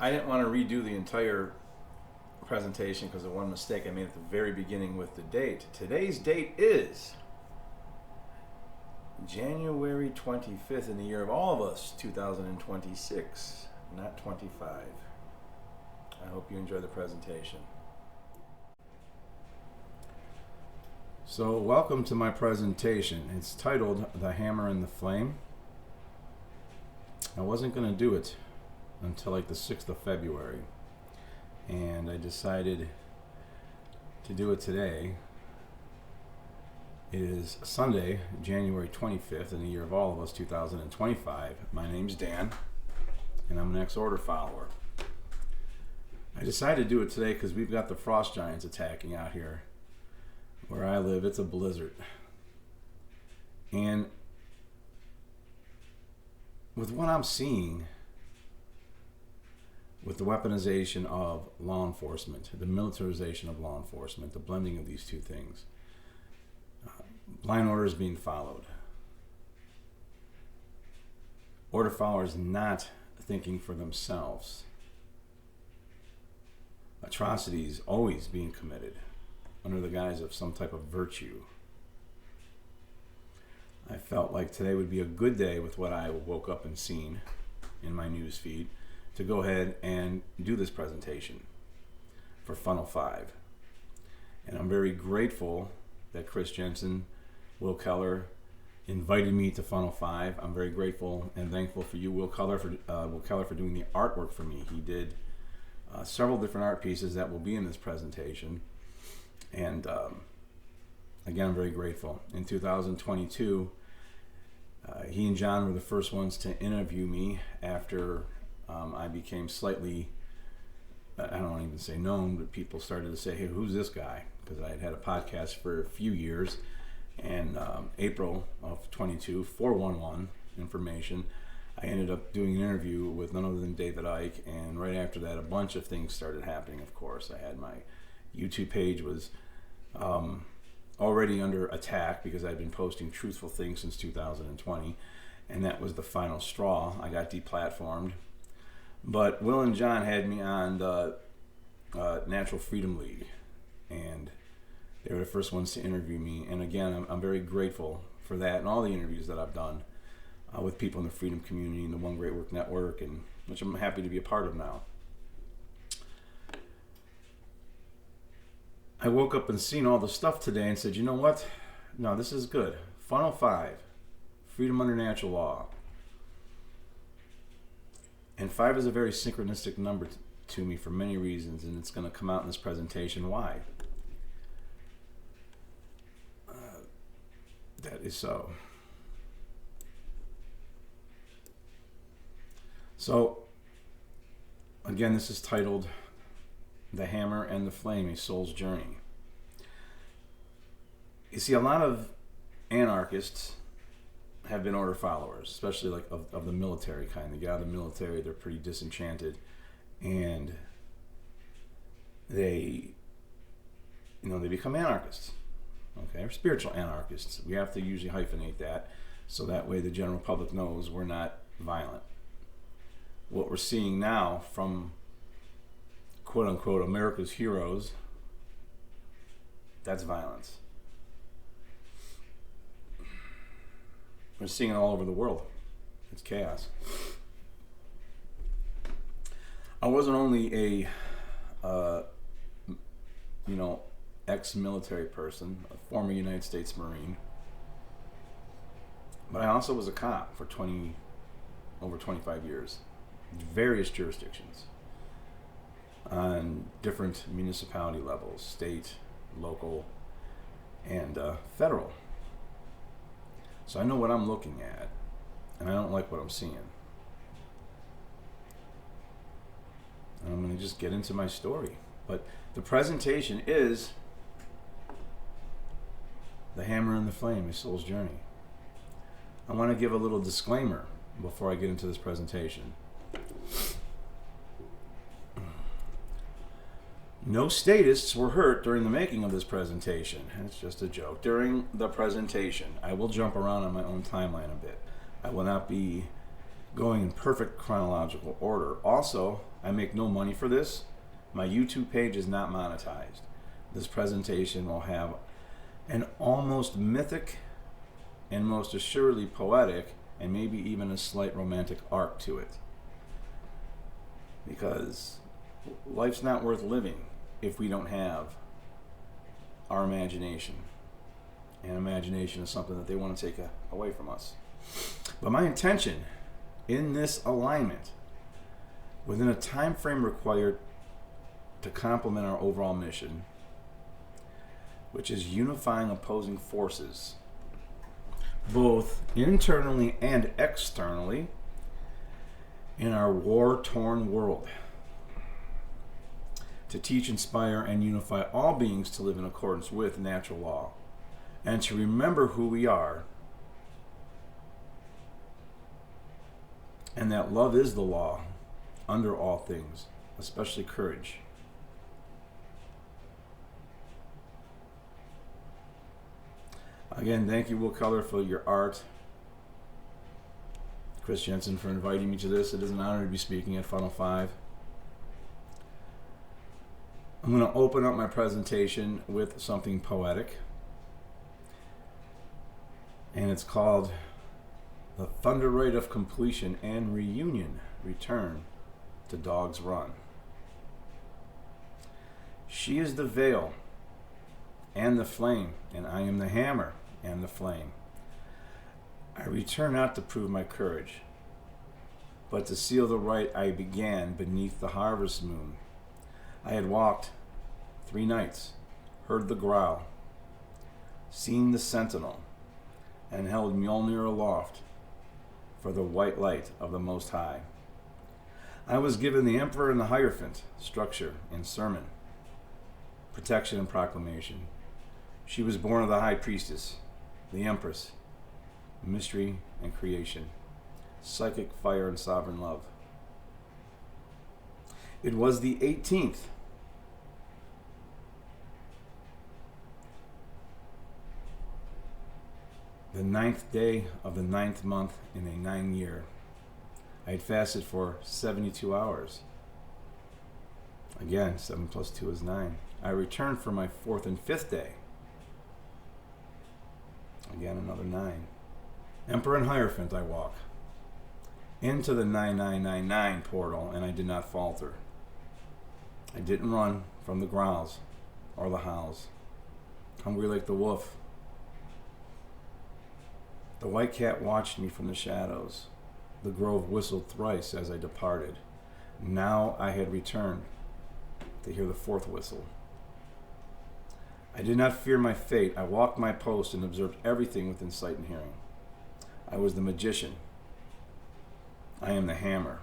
I didn't want to redo the entire presentation because of one mistake I made at the very beginning with the date. Today's date is January 25th in the year of all of us, 2026, not 25. I hope you enjoy the presentation. So, welcome to my presentation. It's titled The Hammer and the Flame. I wasn't going to do it until like the 6th of February, and I decided to do it today. It is Sunday, January 25th in the year of all of us, 2025. My name's Dan, and I'm an ex-order follower. I decided to do it today because we've got the frost giants attacking out here. Where I live, it's a blizzard. And with what I'm seeing, with the weaponization of law enforcement, the militarization of law enforcement, the blending of these two things, blind orders being followed, order followers not thinking for themselves, atrocities always being committed under the guise of some type of virtue. I felt like today would be a good day with what I woke up and seen in my news feed to go ahead and do this presentation for FUNL5. And I'm very grateful that Chris Jensen, Will Keller invited me to FUNL5. I'm very grateful and thankful for you, Will Keller, for doing the artwork for me. He did several different art pieces that will be in this presentation. And again, I'm very grateful. In 2022, he and John were the first ones to interview me after I became slightly, I don't even say known, but people started to say, hey, who's this guy? Because I had had a podcast for a few years. And April of 22, 411 information, I ended up doing an interview with none other than David Icke. And right after that, a bunch of things started happening, of course. I had my YouTube page was already under attack because I'd been posting truthful things since 2020, and that was the final straw. I got deplatformed. But Will and John had me on the Natural Freedom League, and they were the first ones to interview me. And again, I'm very grateful for that and all the interviews that I've done with people in the freedom community and the One Great Work Network, and which I'm happy to be a part of now. I woke up and seen all the stuff today and said, you know what? No, this is good. FUNL5, freedom under natural law. And 5 is a very synchronistic number to me for many reasons, and it's going to come out in this presentation why. That is so. So, again, this is titled The Hammer and the Flame, A Soul's Journey. You see, a lot of anarchists have been order followers, especially like of the military kind. They get out of the military, they're pretty disenchanted, and they become anarchists, okay, or spiritual anarchists. We have to usually hyphenate that, so that way the general public knows we're not violent. What we're seeing now from quote-unquote America's heroes, that's violence. We're seeing it all over the world. It's chaos. I wasn't only a ex-military person, a former United States Marine, but I also was a cop for over 25 years, various jurisdictions, on different municipality levels, state, local, and federal. So I know what I'm looking at, and I don't like what I'm seeing. And I'm going to just get into my story. But the presentation is The Hammer and the Flame, A Soul's Journey. I want to give a little disclaimer before I get into this presentation. No statists were hurt during the making of this presentation. It's just a joke. During the presentation, I will jump around on my own timeline a bit. I will not be going in perfect chronological order. Also, I make no money for this. My YouTube page is not monetized. This presentation will have an almost mythic and most assuredly poetic and maybe even a slight romantic arc to it. Because life's not worth living if we don't have our imagination. And imagination is something that they want to take away from us. But my intention in this alignment, within a time frame required to complement our overall mission, which is unifying opposing forces, both internally and externally, in our war-torn world, to teach, inspire, and unify all beings to live in accordance with natural law, and to remember who we are, and that love is the law under all things, especially courage. Again, thank you, Will Keller, for your art. Chris Jensen for inviting me to this. It is an honor to be speaking at FUNL5. I'm going to open up my presentation with something poetic. And it's called The Thunder Rite of Completion and Reunion Return to Dog's Run. She is the veil and the flame, and I am the hammer and the flame. I return not to prove my courage, but to seal the rite I began beneath the harvest moon. I had walked 3 nights, heard the growl, seen the sentinel, and held Mjolnir aloft for the white light of the Most High. I was given the Emperor and the Hierophant, structure and sermon, protection and proclamation. She was born of the High Priestess, the Empress, mystery and creation, psychic fire and sovereign love. It was the 18th the 9th day of the 9th month in a 9-year. I had fasted for 72 hours. Again, 7 plus 2 is 9. I returned for my 4th and 5th day. Again, another 9. Emperor and Hierophant I walk into the 9999 portal, and I did not falter. I didn't run from the growls or the howls. Hungry like the wolf, the white cat watched me from the shadows. The grove whistled thrice as I departed. Now I had returned to hear the 4th whistle. I did not fear my fate. I walked my post and observed everything within sight and hearing. I was the magician. I am the hammer.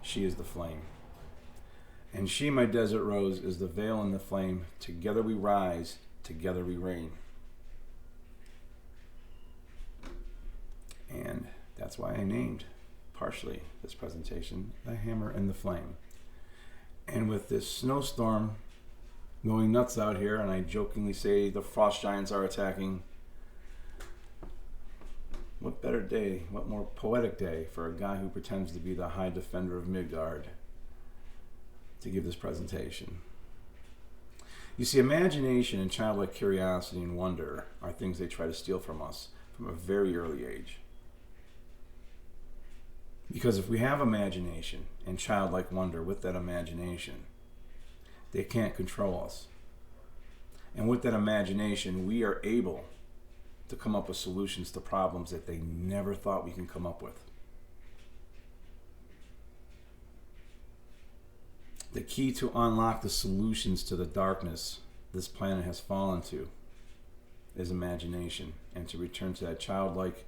She is the flame. And she, my desert rose, is the veil and the flame. Together we rise, together we reign. And that's why I named partially this presentation, The Hammer and the Flame. And with this snowstorm going nuts out here, and I jokingly say the frost giants are attacking, what better day, what more poetic day for a guy who pretends to be the high defender of Midgard to give this presentation. You see, imagination and childlike curiosity and wonder are things they try to steal from us from a very early age. Because if we have imagination and childlike wonder with that imagination, they can't control us. And with that imagination, we are able to come up with solutions to problems that they never thought we can come up with. The key to unlock the solutions to the darkness this planet has fallen to is imagination, and to return to that childlike,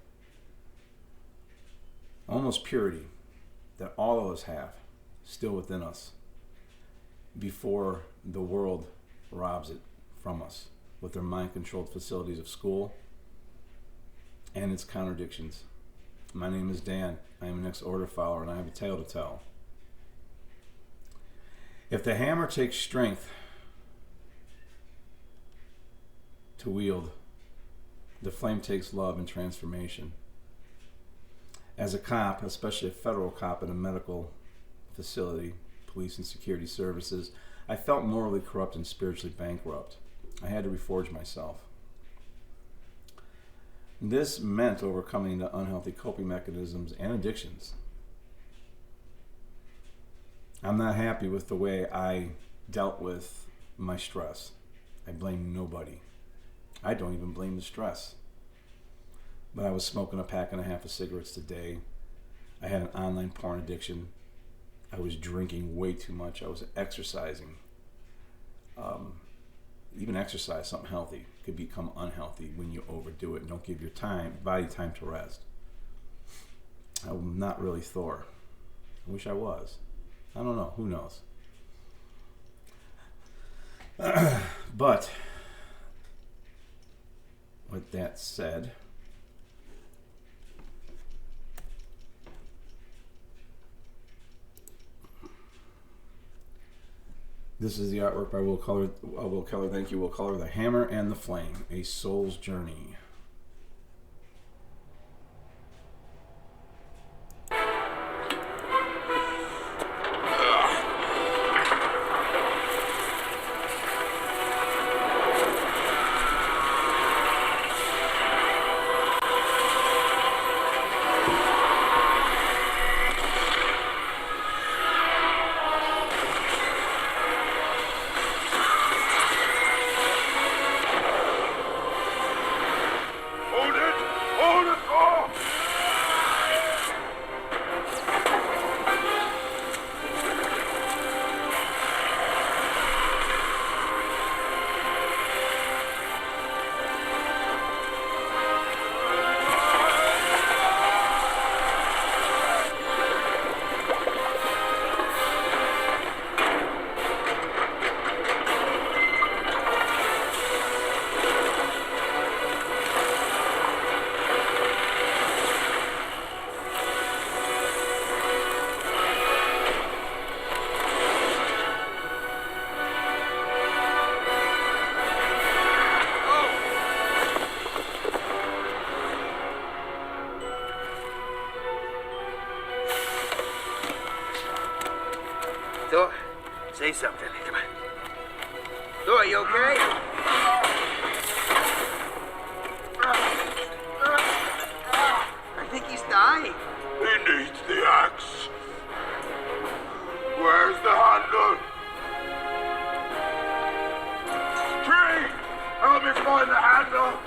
almost purity that all of us have still within us before the world robs it from us with their mind-controlled facilities of school and its contradictions. My name is Dan. I am an ex-order follower, and I have a tale to tell. If the hammer takes strength to wield, the flame takes love and transformation. As a cop, especially a federal cop in a medical facility, police and security services, I felt morally corrupt and spiritually bankrupt. I had to reforge myself. This meant overcoming the unhealthy coping mechanisms and addictions. I'm not happy with the way I dealt with my stress. I blame nobody. I don't even blame the stress. But I was smoking a pack and a half of cigarettes a day. I had an online porn addiction. I was drinking way too much. I was exercising. Even exercise, something healthy, could become unhealthy when you overdo it and don't give your body time to rest. I'm not really Thor. I wish I was. I don't know. Who knows? But with that said, this is the artwork by Will Keller. Thank you, Will Keller. The Hammer and the Flame, A Soul's Journey. Thor, say something. Come on. Thor, you okay? I think he's dying. He needs the axe. Where's the handle? Tree! Help me find the handle!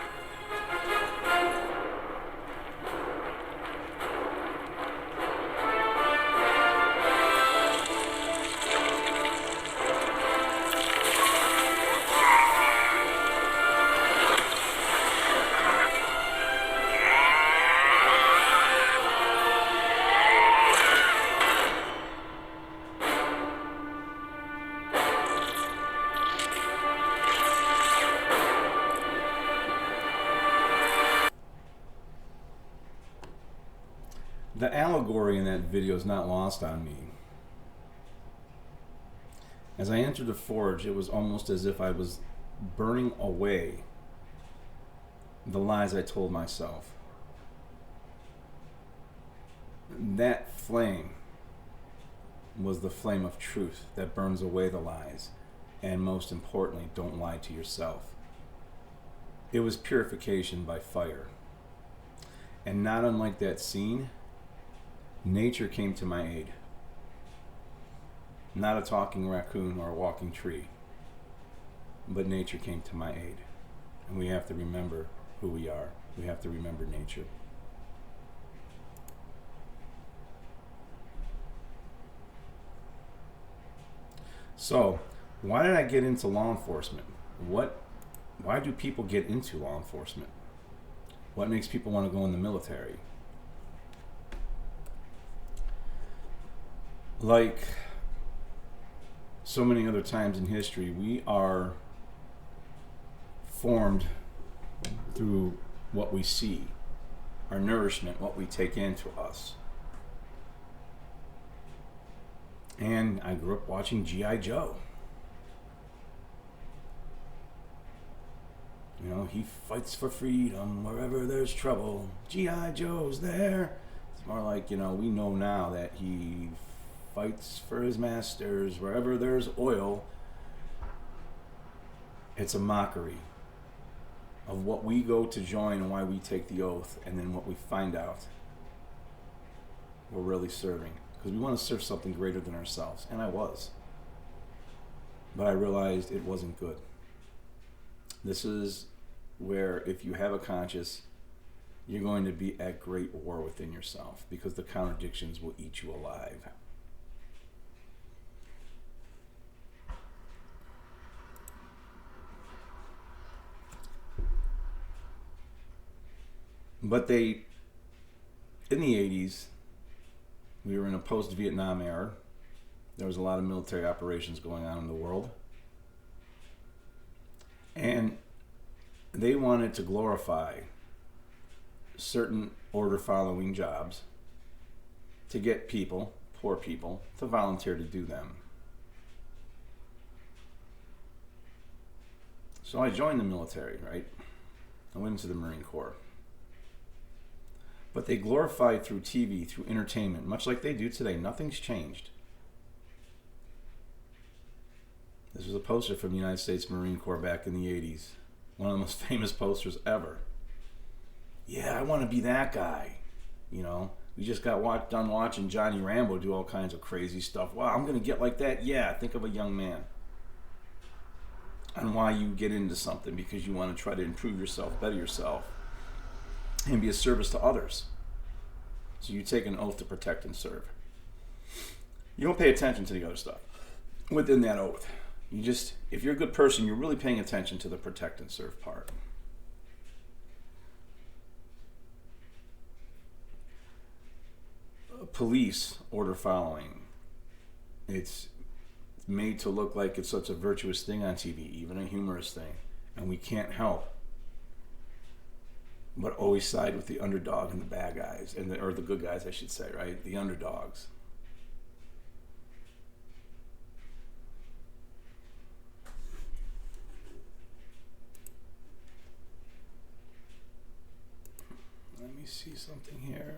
The allegory in that video is not lost on me. As I entered the forge, it was almost as if I was burning away the lies I told myself. That flame was the flame of truth that burns away the lies, and most importantly, don't lie to yourself. It was purification by fire. And not unlike that scene, nature came to my aid. Not a talking raccoon or a walking tree, but nature came to my aid. And we have to remember who we are. We have to remember nature. So, why did I get into law enforcement? Why do people get into law enforcement? What makes people want to go in the military? Like so many other times in history, we are formed through what we see, our nourishment, what we take into us. And I grew up watching G.I. Joe. You know, he fights for freedom wherever there's trouble. G.I. Joe's there. more like, we know now that he fights for his masters. Wherever there's oil, it's a mockery of what we go to join and why we take the oath, and then what we find out we're really serving. Because we want to serve something greater than ourselves. And I was. But I realized it wasn't good. This is where, if you have a conscience, you're going to be at great war within yourself, because the contradictions will eat you alive. But in the 80s, we were in a post-Vietnam era. There was a lot of military operations going on in the world. And they wanted to glorify certain order-following jobs to get people, poor people, to volunteer to do them. So I joined the military, right? I went into the Marine Corps. But they glorified through TV, through entertainment, much like they do today. Nothing's changed. This was a poster from the United States Marine Corps back in the 80s. One of the most famous posters ever. Yeah, I want to be that guy. We just got done watching Johnny Rambo do all kinds of crazy stuff. Wow, I'm going to get like that? Yeah, think of a young man. And why you get into something, because you want to try to improve yourself, better yourself, and be a service to others. So you take an oath to protect and serve. You don't pay attention to the other stuff within that oath. If you're a good person, you're really paying attention to the protect and serve part. Police order following. It's made to look like it's such a virtuous thing on TV, even a humorous thing. And we can't help but always side with the underdog and the bad guys, or the good guys, I should say, right? The underdogs. Let me see something here.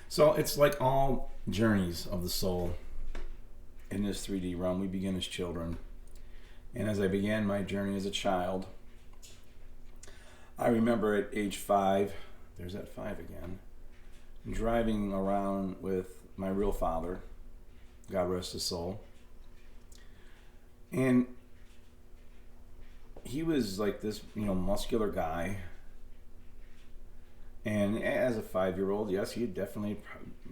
So it's like all journeys of the soul in this 3D realm. We begin as children. And as I began my journey as a child, I remember at age 5, there's that 5 again, driving around with my real father, God rest his soul. And he was like this, muscular guy. And as a 5-year-old, yes, he had definitely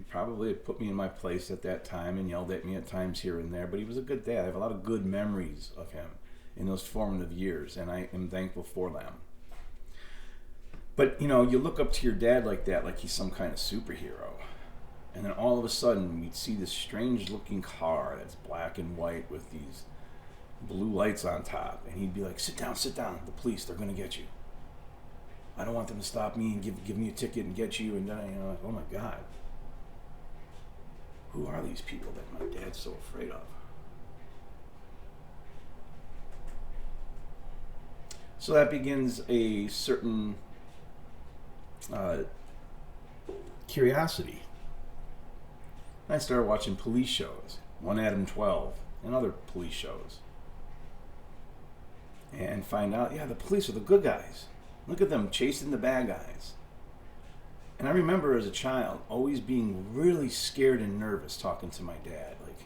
probably put me in my place at that time and yelled at me at times here and there. But he was a good dad. I have a lot of good memories of him in those formative years, and I am thankful for them. But, you look up to your dad like that, like he's some kind of superhero. And then all of a sudden, we'd see this strange-looking car that's black and white with these blue lights on top. And he'd be like, sit down, the police, they're going to get you. I don't want them to stop me and give me a ticket and get you. And then, like, oh my God. Who are these people that my dad's so afraid of? So that begins a certain curiosity. I started watching police shows, One Adam 12, and other police shows. And find out, the police are the good guys. Look at them chasing the bad guys. And I remember as a child always being really scared and nervous talking to my dad. Like,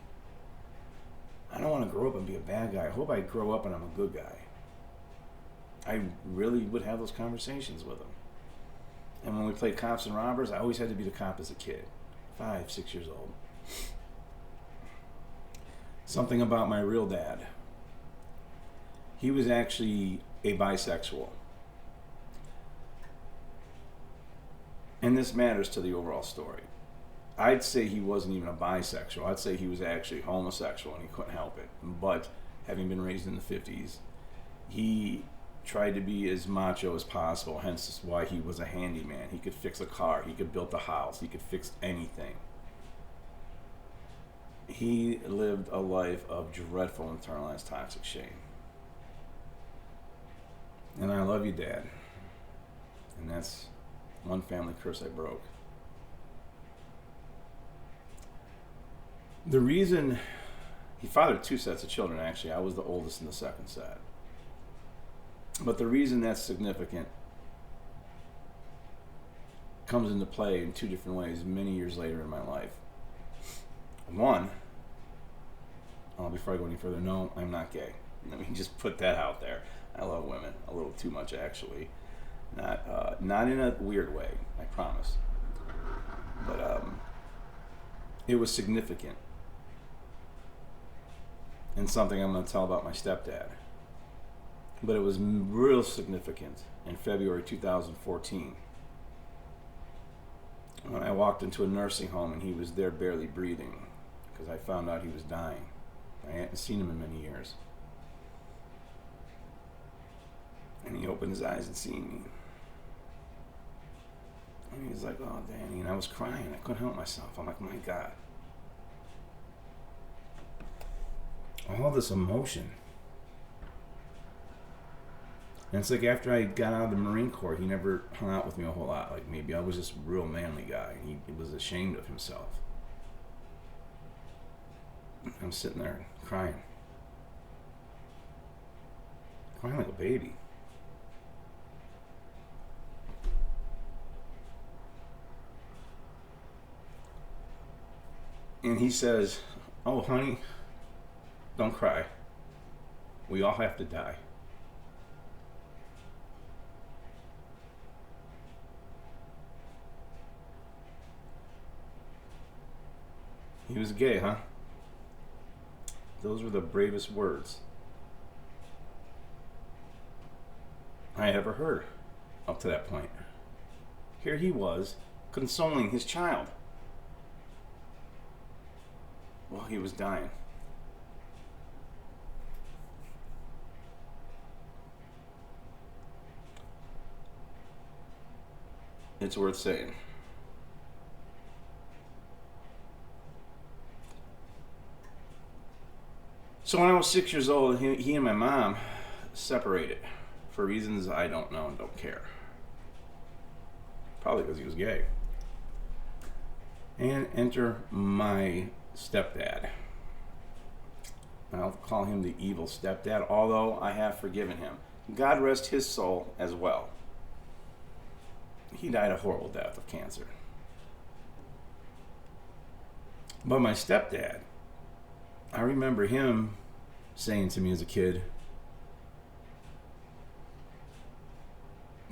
I don't want to grow up and be a bad guy. I hope I grow up and I'm a good guy. I really would have those conversations with him. And when we played cops and robbers, I always had to be the cop as a kid. 5, 6 years old. Something about my real dad. He was actually a bisexual. And this matters to the overall story. I'd say he wasn't even a bisexual. I'd say he was actually homosexual and he couldn't help it. But having been raised in the 50s, he tried to be as macho as possible, hence why he was a handyman. He could fix a car, he could build a house, he could fix anything. He lived a life of dreadful internalized toxic shame. And I love you, Dad. And that's One family curse I broke. The reason he fathered 2 sets of children, actually. I was the oldest in the second set. But the reason that's significant comes into play in 2 different ways many years later in my life. One, before I go any further, no, I'm not gay. Let me just put that out there. I love women, a little too much actually. Not in a weird way, I promise. But it was significant. And something I'm going to tell about my stepdad. But it was real significant in February 2014. When I walked into a nursing home and he was there barely breathing because I found out he was dying. I hadn't seen him in many years. And he opened his eyes and seen me. And he was like, "Oh, Danny." And I was crying. I couldn't help myself. I'm like, my God. All this emotion. And it's like after I got out of the Marine Corps, he never hung out with me a whole lot. Like maybe I was just a real manly guy. He was ashamed of himself. I'm sitting there crying. Crying like a baby. And he says, "Oh, honey, don't cry. We all have to die." He was gay, huh? Those were the bravest words I ever heard up to that point. Here he was, consoling his child while he was dying. It's worth saying. So when I was 6 years old, he and my mom separated for reasons I don't know and don't care. Probably because he was gay. And enter my stepdad. I'll call him the evil stepdad, although I have forgiven him. God rest his soul as well. He died a horrible death of cancer. But my stepdad, I remember him saying to me as a kid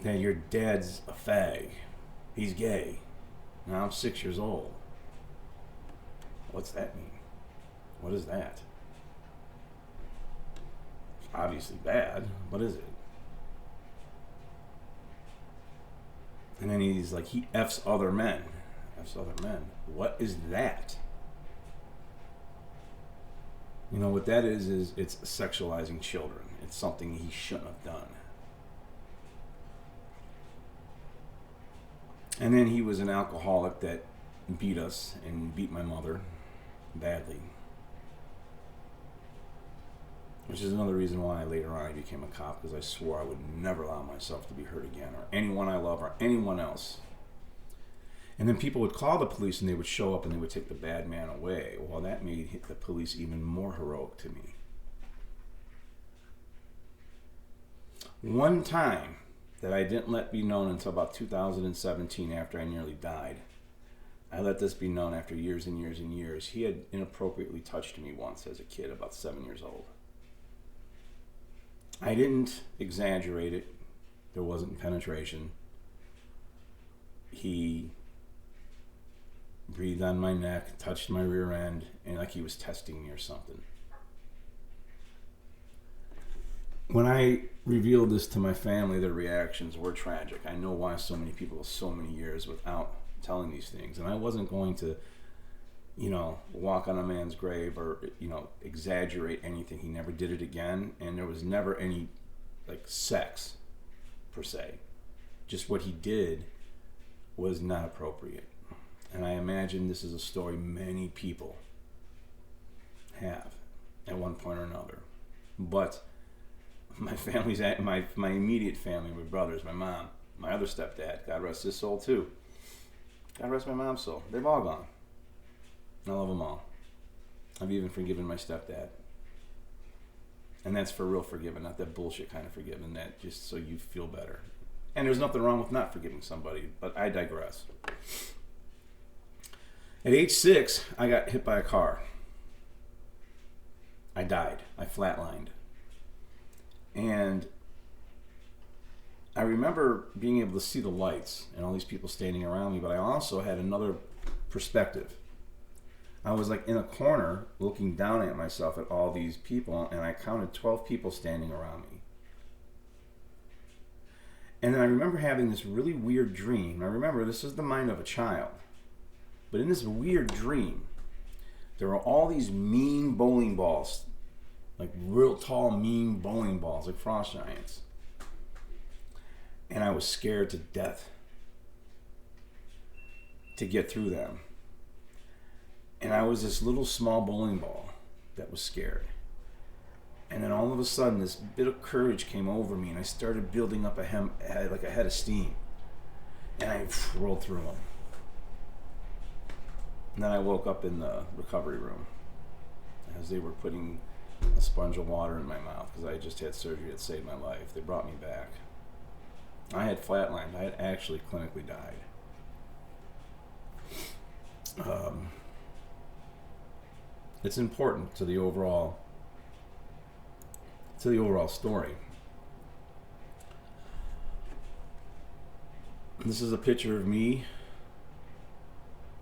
that your dad's a fag. He's gay. Now I'm 6 years old. What's that mean? What is that? It's obviously bad. What is it? And then he's like, he F's other men. F's other men. What is that? You know what that is it's sexualizing children. It's something he shouldn't have done. And then he was an alcoholic that beat us and beat my mother badly. Which is another reason why later on I became a cop, because I swore I would never allow myself to be hurt again, or anyone I love, or anyone else. And then people would call the police and they would show up and they would take the bad man away. Well, that made the police even more heroic to me. One time that I didn't let be known until about 2017, after I nearly died. I let this be known after years and years and years. He had inappropriately touched me once as a kid, about 7 years old. I didn't exaggerate it. There wasn't penetration. He breathed on my neck, touched my rear end, and like he was testing me or something. When I revealed this to my family, their reactions were tragic. I know why so many people, so many years without telling these things. And I wasn't going to, walk on a man's grave or, exaggerate anything. He never did it again. And there was never any, sex, per se. Just what he did was not appropriate. And I imagine this is a story many people have at one point or another. But my family's, my immediate family, my brothers, my mom, my other stepdad, God rest his soul too. God rest my mom's soul. They've all gone. I love them all. I've even forgiven my stepdad. And that's for real forgiving, not that bullshit kind of forgiving, that just so you feel better. And there's nothing wrong with not forgiving somebody, but I digress. At age 6, I got hit by a car. I died. I flatlined. And I remember being able to see the lights and all these people standing around me, but I also had another perspective. I was like in a corner looking down at myself at all these people, and I counted 12 people standing around me. And then I remember having this really weird dream. I remember this is the mind of a child. But in this weird dream, there were all these mean bowling balls, like real tall, mean bowling balls, like frost giants. And I was scared to death to get through them. And I was this little small bowling ball that was scared. And then all of a sudden, this bit of courage came over me, and I started building up a head of steam. And I rolled through them. And then I woke up in the recovery room as they were putting a sponge of water in my mouth because I had just had surgery that saved my life. They brought me back. I had flatlined. I had actually clinically died. It's important to the overall story. This is a picture of me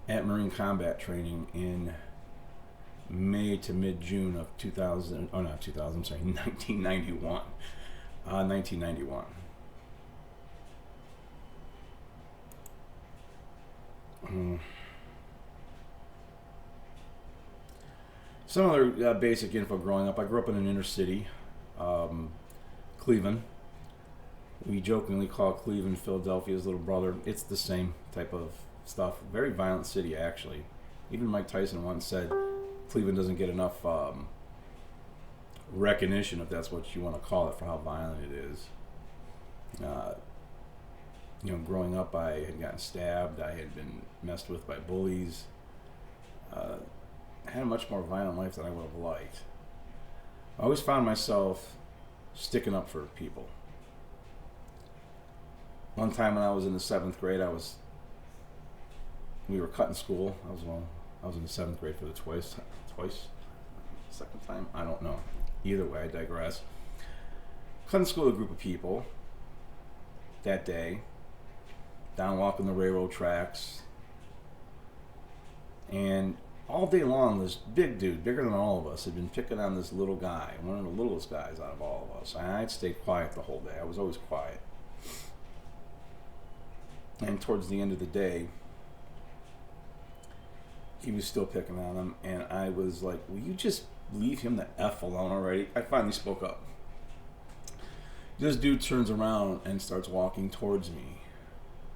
at Marine combat training in May to mid-June of 1991. 1991. Some other basic info growing up. I grew up in an inner city, Cleveland. We jokingly call Cleveland Philadelphia's little brother. It's the same type of stuff. Very violent city, actually. Even Mike Tyson once said Cleveland doesn't get enough recognition, if that's what you want to call it, for how violent it is. Growing up, I had gotten stabbed. I had been messed with by bullies. I had a much more violent life than I would have liked. I always found myself sticking up for people. One time when I was in the 7th grade, we were cutting school. I was in the 7th grade for the twice, second time? I don't know. Either way, I digress. Cutting school with a group of people that day, down walking the railroad tracks, and all day long, this big dude, bigger than all of us, had been picking on this little guy, one of the littlest guys out of all of us. And I'd stayed quiet the whole day. I was always quiet. And towards the end of the day, he was still picking on him, and I was like, will you just leave him the F alone already? I finally spoke up. This dude turns around and starts walking towards me.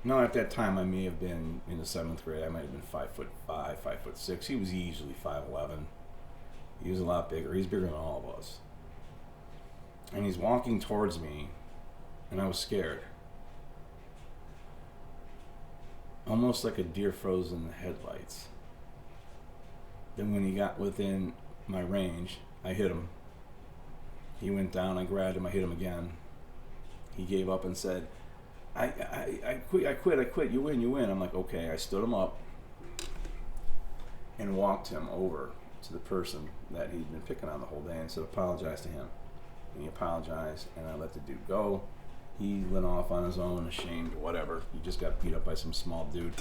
Now, at that time, I may have been in the 7th grade. I might have been 5'5", 5'6". He was easily 5'11". He was a lot bigger. He's bigger than all of us. And he's walking towards me, and I was scared. Almost like a deer frozen in the headlights. Then when he got within my range, I hit him. He went down, I grabbed him, I hit him again. He gave up and said, I quit, you win. I'm like, okay. I stood him up and walked him over to the person that he'd been picking on the whole day and said, apologize to him. And he apologized, and I let the dude go. He went off on his own, ashamed, whatever. He just got beat up by some small dude.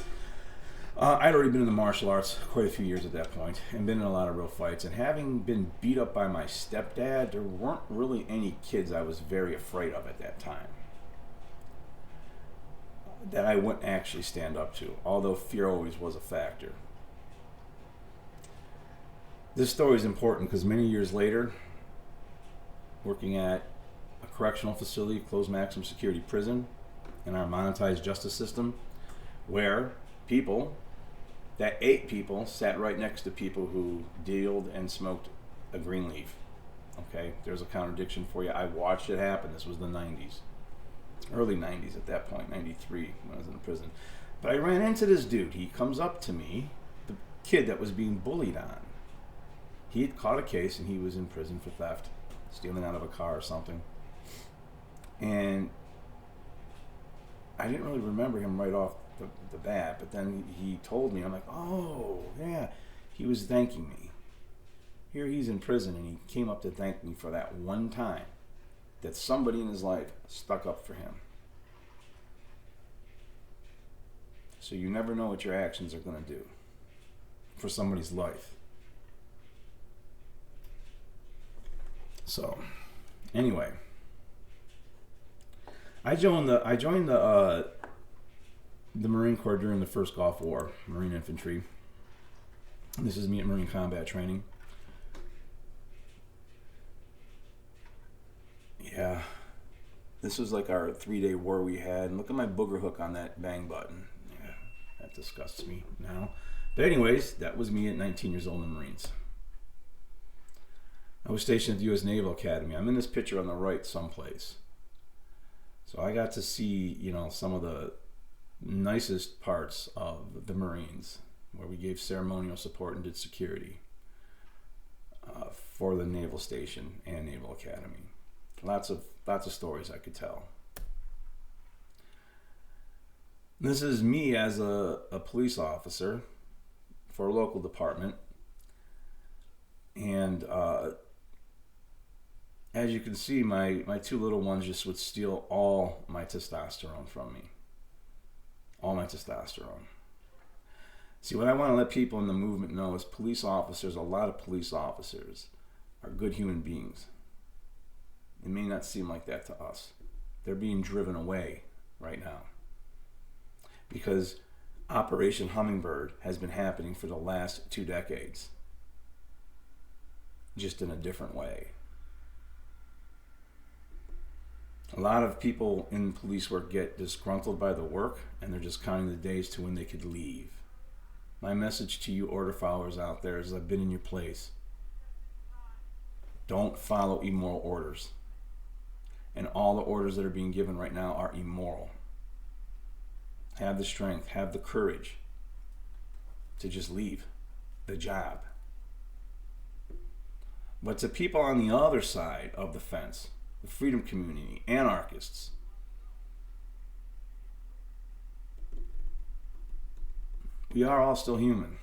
I'd already been in the martial arts quite a few years at that point and been in a lot of real fights. And having been beat up by my stepdad, there weren't really any kids I was very afraid of at that time that I wouldn't actually stand up to, although fear always was a factor. This story is important because many years later, working at a correctional facility, closed maximum security prison, in our monetized justice system, where people that ate people sat right next to people who dealed and smoked a green leaf. Okay, there's a contradiction for you. I watched it happen. This was the 90s. early 90s at that point, 93 when I was in prison. But I ran into this dude. He comes up to me, the kid that was being bullied on. He had caught a case and he was in prison for theft, stealing out of a car or something. And I didn't really remember him right off the bat, but then he told me, I'm like, oh, yeah. He was thanking me. Here he's in prison and he came up to thank me for that one time that somebody in his life stuck up for him. So you never know what your actions are going to do for somebody's life. So, anyway, I joined the Marine Corps during the first Gulf War, Marine Infantry. This is me at Marine Combat Training. Yeah, this was like our 3-day war we had. And look at my booger hook on that bang button. Yeah, that disgusts me now. But anyways, that was me at 19 years old in the Marines. I was stationed at the U.S. Naval Academy. I'm in this picture on the right someplace. So I got to see, some of the nicest parts of the Marines, where we gave ceremonial support and did security for the Naval Station and Naval Academy. Lots of stories I could tell. This is me as a police officer for a local department. And as you can see, my two little ones just would steal all my testosterone from me. All my testosterone. See, what I want to let people in the movement know is a lot of police officers are good human beings. It may not seem like that to us. They're being driven away right now because Operation Hummingbird has been happening for the last 2 decades, just in a different way. A lot of people in police work get disgruntled by the work, and they're just counting the days to when they could leave. My message to you order followers out there is I've been in your place. Don't follow immoral orders. And all the orders that are being given right now are immoral. Have the strength, have the courage to just leave the job. But to people on the other side of the fence, the freedom community, anarchists, we are all still human.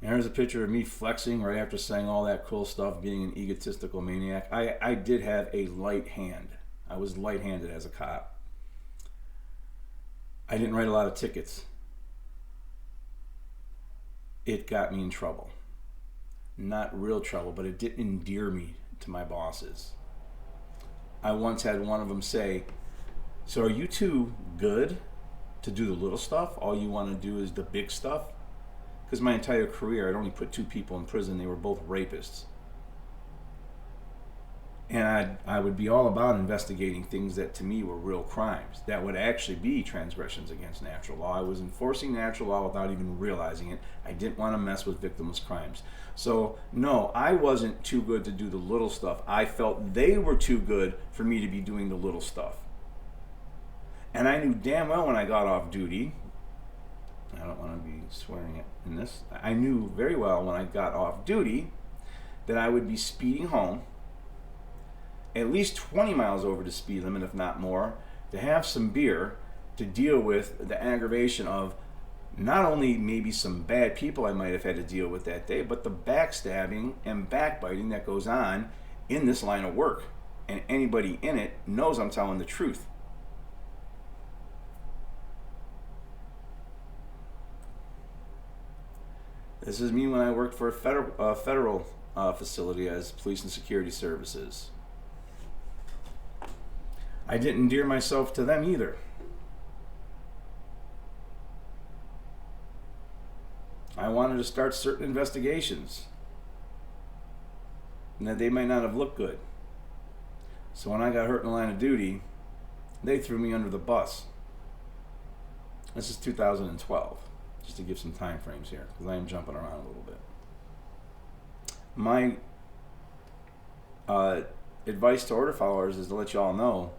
And here's a picture of me flexing right after saying all that cool stuff, being an egotistical maniac. I did have a light hand. I was light-handed as a cop. I didn't write a lot of tickets. It got me in trouble. Not real trouble, but it did endear me to my bosses. I once had one of them say, so are you too good to do the little stuff? All you want to do is the big stuff? Because my entire career, I'd only put 2 people in prison. They were both rapists. And I would be all about investigating things that to me were real crimes. That would actually be transgressions against natural law. I was enforcing natural law without even realizing it. I didn't want to mess with victimless crimes. So no, I wasn't too good to do the little stuff. I felt they were too good for me to be doing the little stuff. And I knew damn well when I got off duty, I don't want to be swearing in this, I knew very well when I got off duty that I would be speeding home at least 20 miles over the speed limit, if not more, to have some beer to deal with the aggravation of not only maybe some bad people I might have had to deal with that day, but the backstabbing and backbiting that goes on in this line of work. And anybody in it knows I'm telling the truth. This is me when I worked for a federal facility as police and security services. I didn't endear myself to them either. I wanted to start certain investigations, and that they might not have looked good. So when I got hurt in the line of duty, they threw me under the bus. This is 2012, just to give some time frames here, because I am jumping around a little bit. My advice to order followers is to let you all know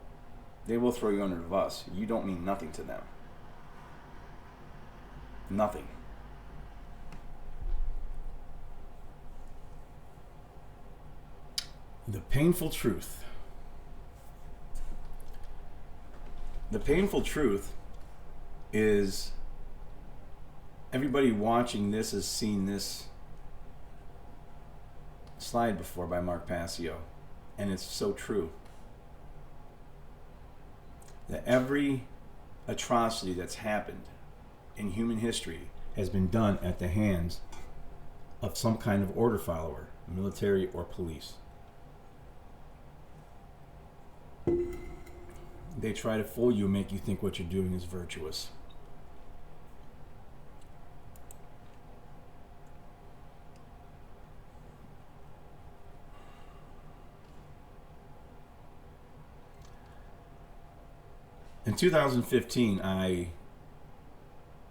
they will throw you under the bus. You don't mean nothing to them. Nothing. The painful truth. The painful truth is everybody watching this has seen this slide before by Mark Passio, and it's so true. That every atrocity that's happened in human history has been done at the hands of some kind of order follower, military or police. They try to fool you and make you think what you're doing is virtuous. In 2015, I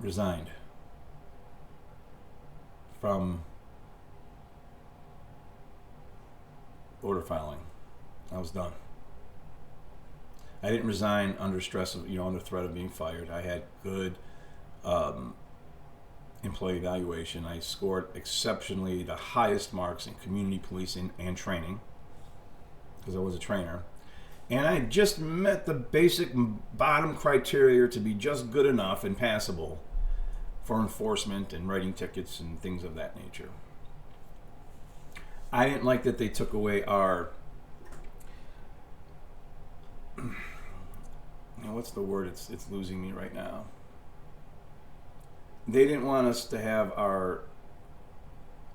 resigned from order filing. I was done. I didn't resign under stress of, under threat of being fired. I had good employee evaluation. I scored exceptionally the highest marks in community policing and training because I was a trainer. And I just met the basic bottom criteria to be just good enough and passable for enforcement and writing tickets and things of that nature. I didn't like that they took away our, what's the word? It's losing me right now. They didn't want us to have our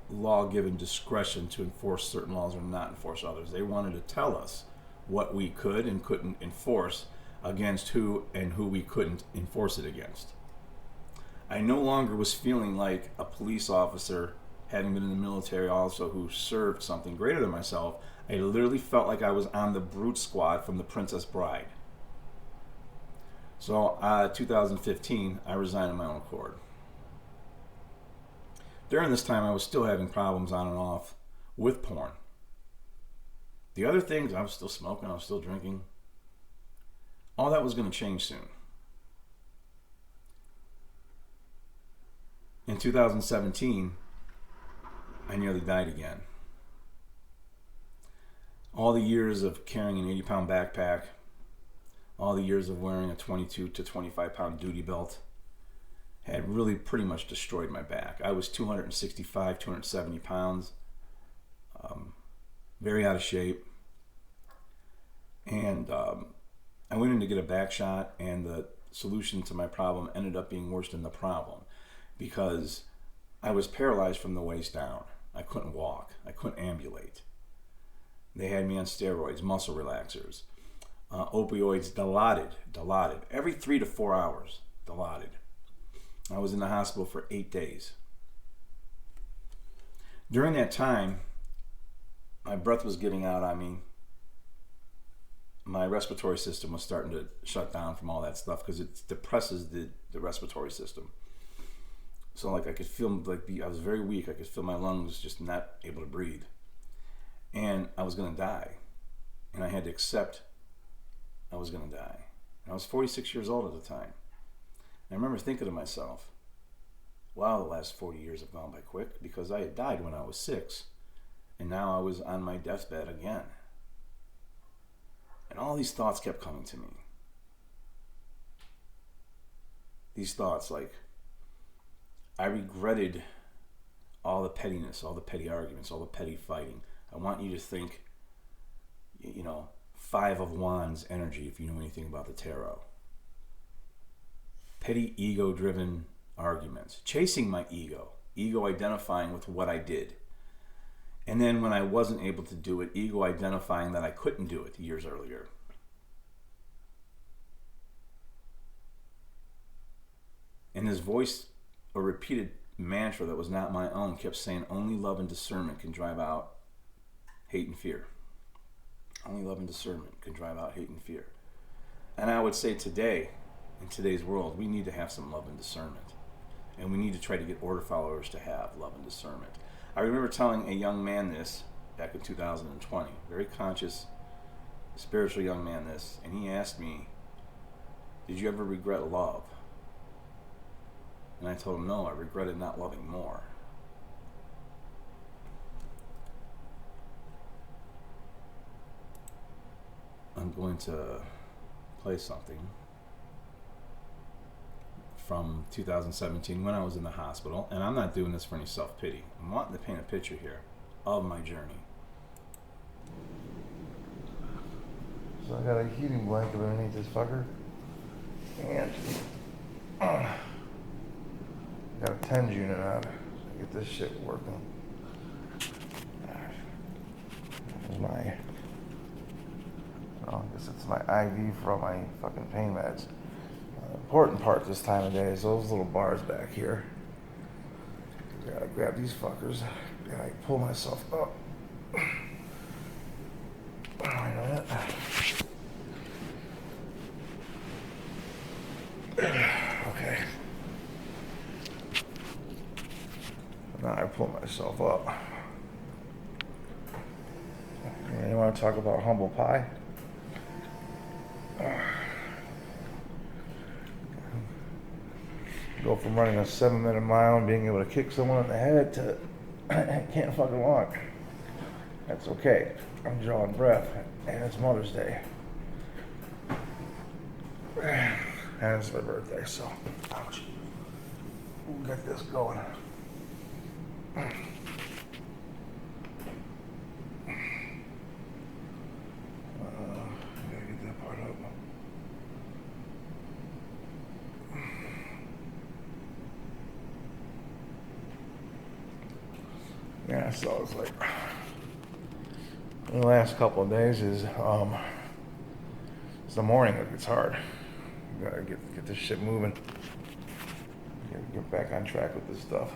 law-given discretion to enforce certain laws or not enforce others. They wanted to tell us what we could and couldn't enforce against who and who we couldn't enforce it against. I no longer was feeling like a police officer, having been in the military also, who served something greater than myself. I literally felt like I was on the brute squad from The Princess Bride. So 2015, I resigned on my own accord. During this time, I was still having problems on and off with porn. The other things, I was still smoking, I was still drinking. All that was going to change soon. In 2017, I nearly died again. All the years of carrying an 80-pound backpack, all the years of wearing a 22 to 25-pound duty belt had really pretty much destroyed my back. I was 265, 270 pounds. Very out of shape, and I went in to get a back shot, and the solution to my problem ended up being worse than the problem because I was paralyzed from the waist down. I couldn't walk. I couldn't ambulate. They had me on steroids, muscle relaxers, opioids, Dilaudid, every 3 to 4 hours, Dilaudid. I was in the hospital for 8 days. During that time, my breath was giving out on me. My respiratory system was starting to shut down from all that stuff because it depresses the respiratory system. So like I could feel I was very weak. I could feel my lungs just not able to breathe. And I was going to die. And I had to accept I was going to die. And I was 46 years old at the time. And I remember thinking to myself, wow, the last 40 years have gone by quick because I had died when I was 6. And now I was on my deathbed again. And all these thoughts kept coming to me. These thoughts like, I regretted all the pettiness, all the petty arguments, all the petty fighting. I want you to think, 5 of Wands energy if you know anything about the tarot. Petty ego-driven arguments. Chasing my ego identifying with what I did. And then when I wasn't able to do it, ego identifying that I couldn't do it years earlier. And this voice, a repeated mantra that was not my own, kept saying only love and discernment can drive out hate and fear. Only love and discernment can drive out hate and fear. And I would say today, in today's world, we need to have some love and discernment. And we need to try to get order followers to have love and discernment. I remember telling a young man this back in 2020, very conscious spiritual young man this, and he asked me, did you ever regret love? And I told him, no, I regretted not loving more. I'm going to play something from 2017 when I was in the hospital, and I'm not doing this for any self-pity. I'm wanting to paint a picture here of my journey. So I got a heating blanket underneath this fucker, and got a TENS unit on to get this shit working. There's my, I guess it's my IV for all my fucking pain meds. Important part this time of day is those little bars back here. Gotta grab these fuckers. Gotta pull myself up. Wait a minute. Okay. Now I pull myself up. You want to talk about humble pie? Go from running a 7-minute mile and being able to kick someone in the head to I can't fucking walk. That's okay. I'm drawing breath, and it's Mother's Day. And it's my birthday, so ouch. We'll get this going. Gotta get that part up. Yeah, so it's like the last couple of days is it's the morning that gets hard. You gotta get this shit moving. Get back on track with this stuff.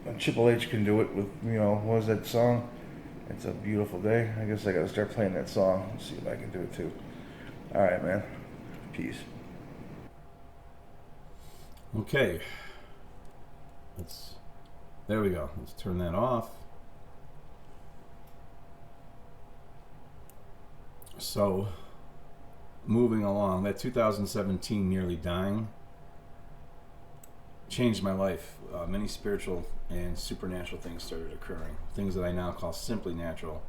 And Triple H can do it with, what was that song? It's a Beautiful Day. I guess I gotta start playing that song and see if I can do it too. Alright, man. Peace. Okay. There we go. Let's turn that off. So, moving along, that 2017 nearly dying changed my life. Many spiritual and supernatural things started occurring. Things that I now call simply natural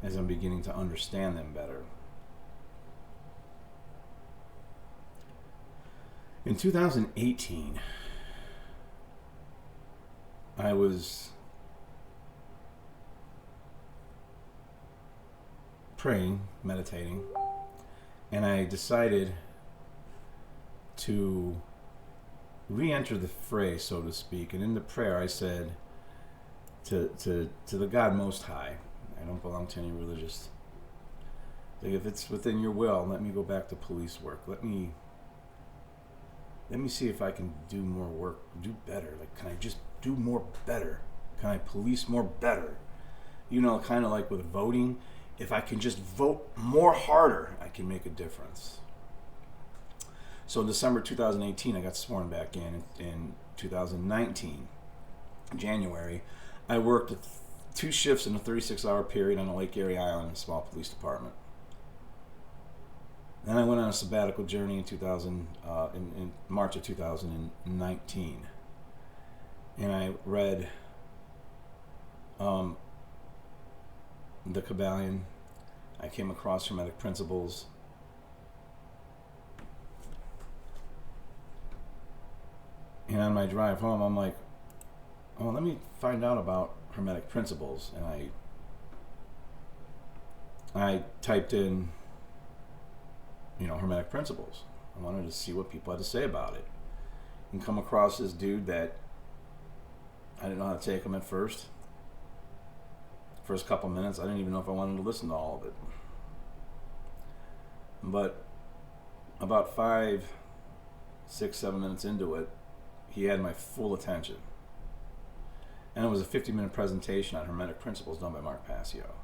as I'm beginning to understand them better. In 2018, I was praying, meditating, and I decided to re-enter the fray, so to speak. And in the prayer I said to the God Most High, I don't belong to any religious, like, if it's within your will, let me go back to police work. Let me see if I can do more work, do better. Like, can I just do more better? Can I police more better? Kind of like with voting. If I can just vote more harder, I can make a difference. So in December 2018, I got sworn back in. In 2019, January, I worked 2 shifts in a 36-hour period on a Lake Erie Island in a small police department. Then I went on a sabbatical journey in March of 2019, and I read the Kabbalion. I came across Hermetic Principles. And on my drive home, I'm like, oh, let me find out about Hermetic Principles. And I typed in, Hermetic Principles. I wanted to see what people had to say about it. And come across this dude that I didn't know how to take him at first. First couple minutes, I didn't even know if I wanted to listen to all of it. But about 5, 6, 7 minutes into it, he had my full attention. And it was a 50-minute presentation on Hermetic Principles done by Mark Passio.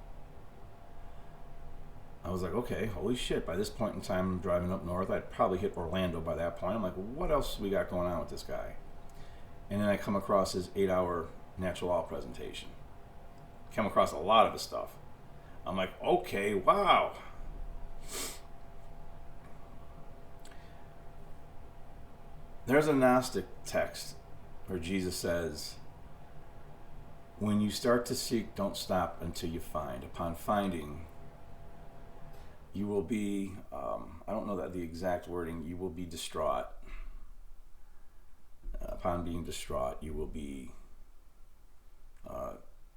I was like, okay, holy shit. By this point in time, I'm driving up north. I'd probably hit Orlando by that point. I'm like, what else we got going on with this guy? And then I come across his 8-hour natural law presentation. Come across a lot of his stuff. I'm like, okay, wow. There's a Gnostic text where Jesus says, when you start to seek, don't stop until you find. Upon finding, you will be, I don't know that the exact wording, you will be distraught. Upon being distraught, you will be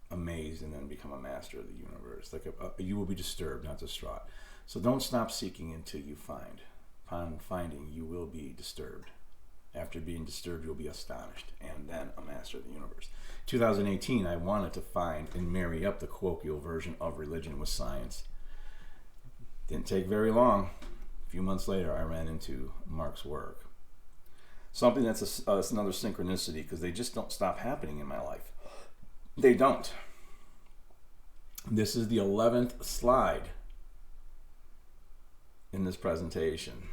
amazed and then become a master of the universe. Like you will be disturbed, not distraught. So don't stop seeking until you find. Upon finding, you will be disturbed. After being disturbed, you'll be astonished, and then a master of the universe. 2018, I wanted to find and marry up the colloquial version of religion with science. Didn't take very long. A few months later, I ran into Mark's work. Something that's another synchronicity, because they just don't stop happening in my life. They don't. This is the 11th slide in this presentation.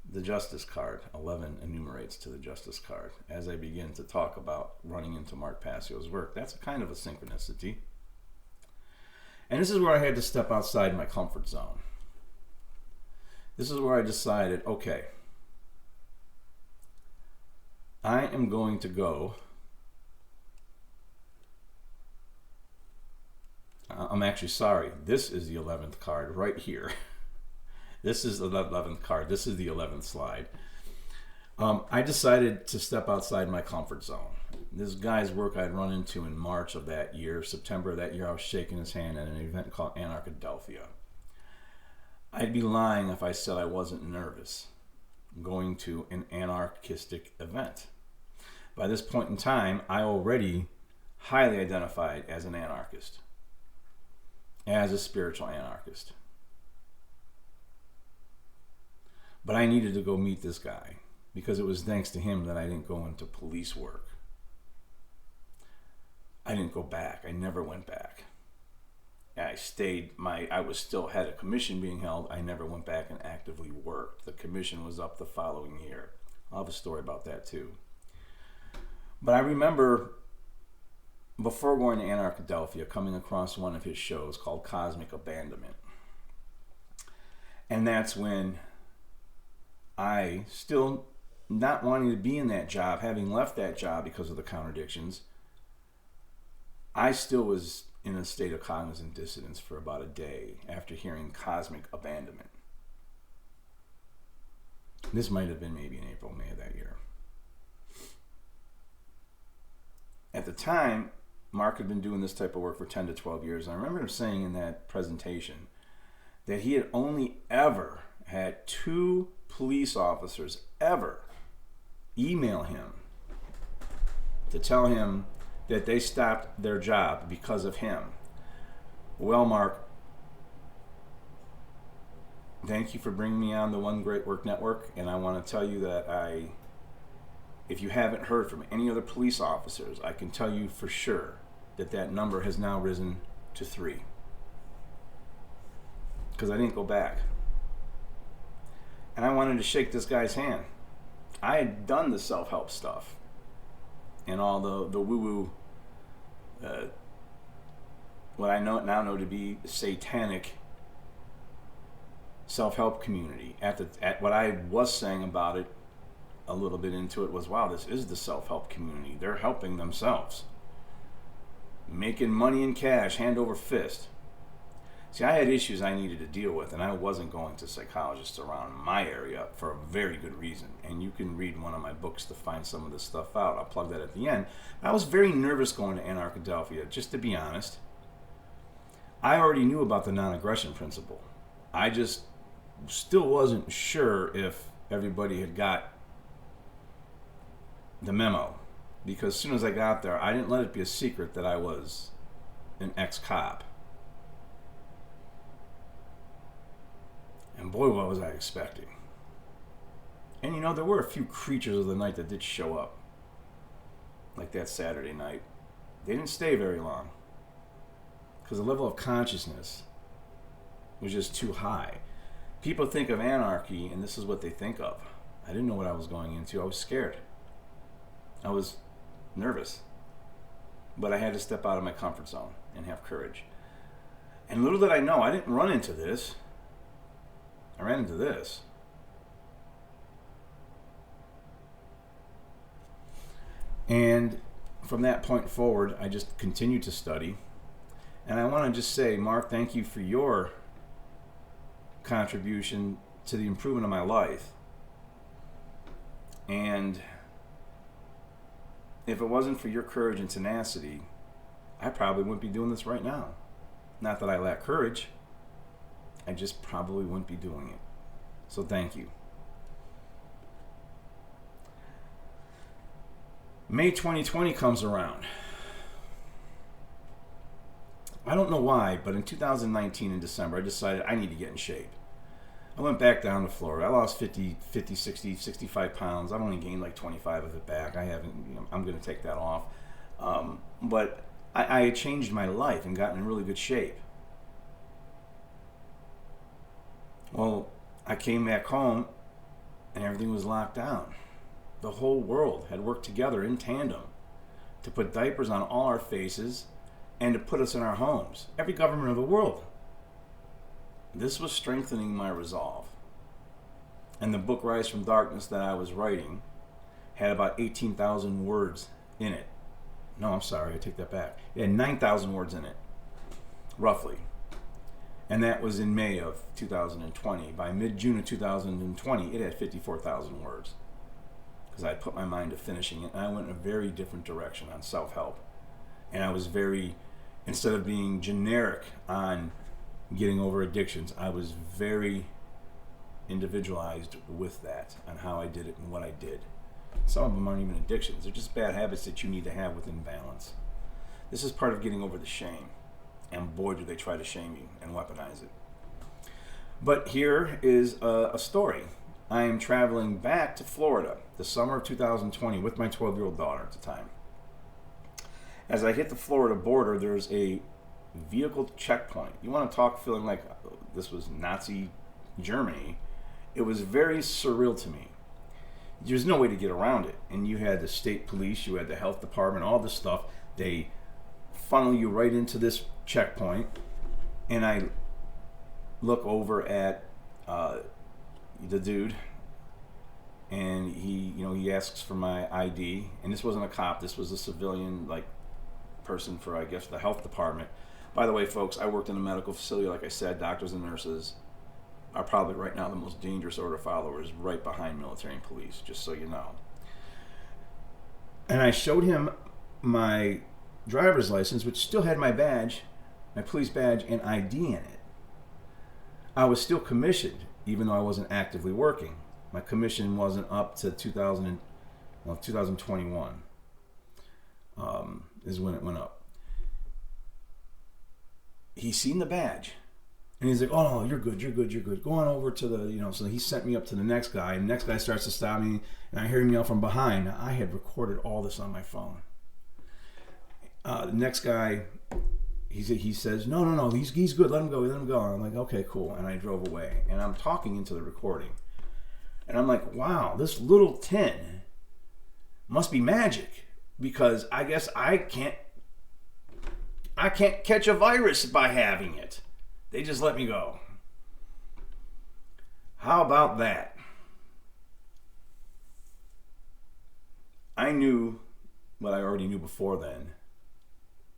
The Justice card, 11 enumerates to the Justice card. As I begin to talk about running into Mark Passio's work, that's a kind of a synchronicity. And this is where I had to step outside my comfort zone. This is where I decided, okay, I am going to go. I'm actually sorry. This is the 11th card right here. This is the 11th card. This is the 11th slide. I decided to step outside my comfort zone. This guy's work I'd run into in March of that year, September of that year, I was shaking his hand at an event called Anarchadelphia. I'd be lying if I said I wasn't nervous going to an anarchistic event. By this point in time, I already highly identified as an anarchist, as a spiritual anarchist. But I needed to go meet this guy because it was thanks to him that I didn't go into police work. I didn't go back. I never went back. I was still had a commission being held. I never went back and actively worked. The commission was up the following year. I'll have a story about that too. But I remember before going to Anarchadelphia, coming across one of his shows called Cosmic Abandonment. And that's when I, still not wanting to be in that job, having left that job because of the contradictions, I still was in a state of cognizant dissonance for about a day after hearing Cosmic Abandonment. This might have been maybe in April, May of that year. At the time, Mark had been doing this type of work for 10 to 12 years. And I remember him saying in that presentation that he had only ever had 2 police officers ever email him to tell him that they stopped their job because of him. Well, Mark, thank you for bringing me on the One Great Work Network, and I want to tell you that if you haven't heard from any other police officers, I can tell you for sure that that number has now risen to 3. Because I didn't go back. And I wanted to shake this guy's hand. I had done the self-help stuff and all the woo-woo, what I now know to be satanic self-help community. At what I was saying about it, a little bit into it, was, wow, this is the self-help community. They're helping themselves, making money in cash, hand over fist. See, I had issues I needed to deal with, and I wasn't going to psychologists around my area for a very good reason. And you can read one of my books to find some of this stuff out. I'll plug that at the end. I was very nervous going to Anarchadelphia, just to be honest. I already knew about the non-aggression principle. I just still wasn't sure if everybody had got the memo. Because as soon as I got there, I didn't let it be a secret that I was an ex-cop. And boy, what was I expecting. And you know, there were a few creatures of the night that did show up. Like that Saturday night. They didn't stay very long. Because the level of consciousness was just too high. People think of anarchy, and this is what they think of. I didn't know what I was going into. I was scared. I was nervous. but I had to step out of my comfort zone and have courage. And little did I know, I didn't run into this. I ran into this. And from that point forward, I just continued to study. And I want to just say, Mark, thank you for your contribution to the improvement of my life. And if it wasn't for your courage and tenacity, I probably wouldn't be doing this right now. Not that I lack courage, I just probably wouldn't be doing it. So thank you. May 2020 comes around. I don't know why, but in 2019 in December, I decided I need to get in shape. I went back down to Florida. I lost 50, 60, 65 pounds. I've only gained like 25 of it back. I haven't, I'm going to take that off. But I had changed my life and gotten in really good shape. Well, I came back home and everything was locked down. The whole world had worked together in tandem to put diapers on all our faces and to put us in our homes. Every government of the world. This was strengthening my resolve. And the book Rise from Darkness that I was writing had about 18,000 words in it. No, I'm sorry, I take that back. It had 9,000 words in it, roughly. And that was in May of 2020. By mid-June of 2020, it had 54,000 words. Because I put my mind to finishing it, and I went in a very different direction on self-help. And I was very, instead of being generic on getting over addictions, I was very individualized with that, on how I did it and what I did. Some of them aren't even addictions. They're just bad habits that you need to have within balance. This is part of getting over the shame. And boy, do they try to shame you and weaponize it. But here is a story. I am traveling back to Florida the summer of 2020 with my 12-year-old daughter at the time. As I hit the Florida border, there's a vehicle checkpoint. You want to talk feeling like this was Nazi Germany. It was very surreal to me. There's no way to get around it. And you had the state police, you had the health department, all this stuff. They funnel you right into this checkpoint. And I look over at the dude, and he asks for my ID. And this wasn't a cop. This was a civilian, person for, I guess, the health department. By the way, folks, I worked in a medical facility. Like I said, doctors and nurses are probably right now the most dangerous order followers, right behind military and police, just so you know. And I showed him my driver's license, which still had my badge, my police badge, and ID in it. I was still commissioned, even though I wasn't actively working. My commission wasn't up to 2021 is when it went up. He's seen the badge. And he's like, oh, no, you're good. Go on over to the, so he sent me up to the next guy. And the next guy starts to stop me, and I hear him yell from behind. Now, I had recorded all this on my phone. The next guy, he says, no, he's good. Let him go. And I'm like, okay, cool. And I drove away. And I'm talking into the recording. And I'm like, wow, this little tin must be magic. Because I guess I can't catch a virus by having it. They just let me go. How about that? I knew what I already knew before then,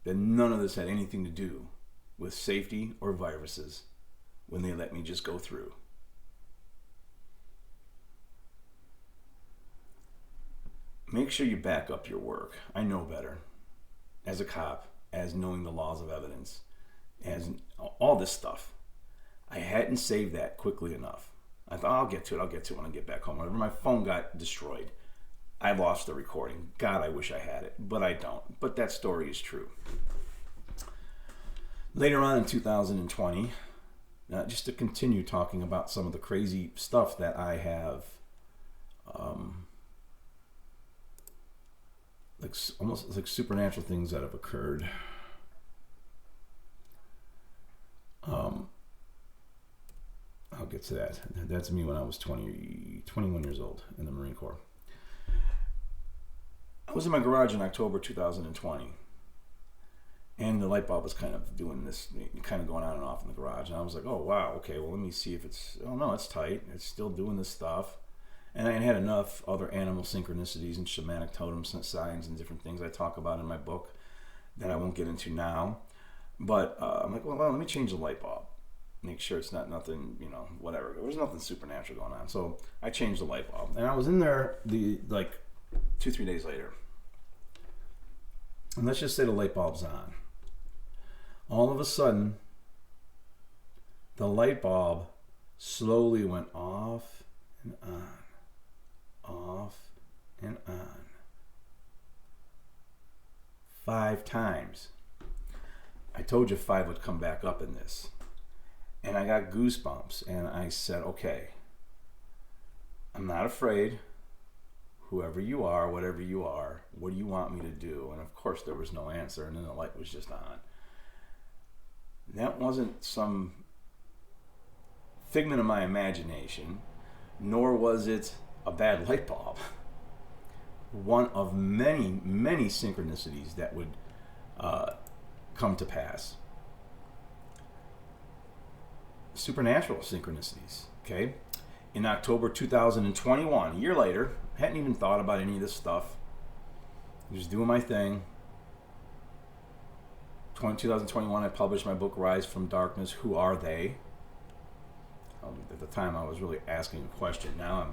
that none of this had anything to do with safety or viruses when they let me just go through. Make sure you back up your work. I know better. As a cop, as knowing the laws of evidence, as all this stuff. I hadn't saved that quickly enough. I thought, I'll get to it when I get back home. Whenever my phone got destroyed, I lost the recording. God, I wish I had it, but I don't. But that story is true. Later on in 2020, just to continue talking about some of the crazy stuff that I have, almost like supernatural things that have occurred. I'll get to that. That's me when I was 21 years old in the Marine Corps. I was in my garage in October 2020, And the light bulb was kind of doing this, kind of going on and off in the garage. And I was like, oh, wow, okay, well, let me see if it's, oh, no, it's tight. It's still doing this stuff. And I had enough other animal synchronicities and shamanic totem signs and different things I talk about in my book that I won't get into now. But I'm like, well, let me change the light bulb. Make sure it's not nothing, you know, whatever. There was nothing supernatural going on. So I changed the light bulb. And I was in there 2-3 days later. And let's just say the light bulb's on. All of a sudden, the light bulb slowly went off and on, 5 times. I told you 5 would come back up in this. And I got goosebumps, and I said, okay, I'm not afraid. Whoever you are, whatever you are, what do you want me to do? And of course there was no answer, and then the light was just on. That wasn't some figment of my imagination, nor was it a bad light bulb. One of many, many synchronicities that would come to pass. Supernatural synchronicities, okay? In October 2021, a year later, hadn't even thought about any of this stuff. Just doing my thing. 2021, I published my book, Rise from Darkness. Who are they? At the time, I was really asking a question. Now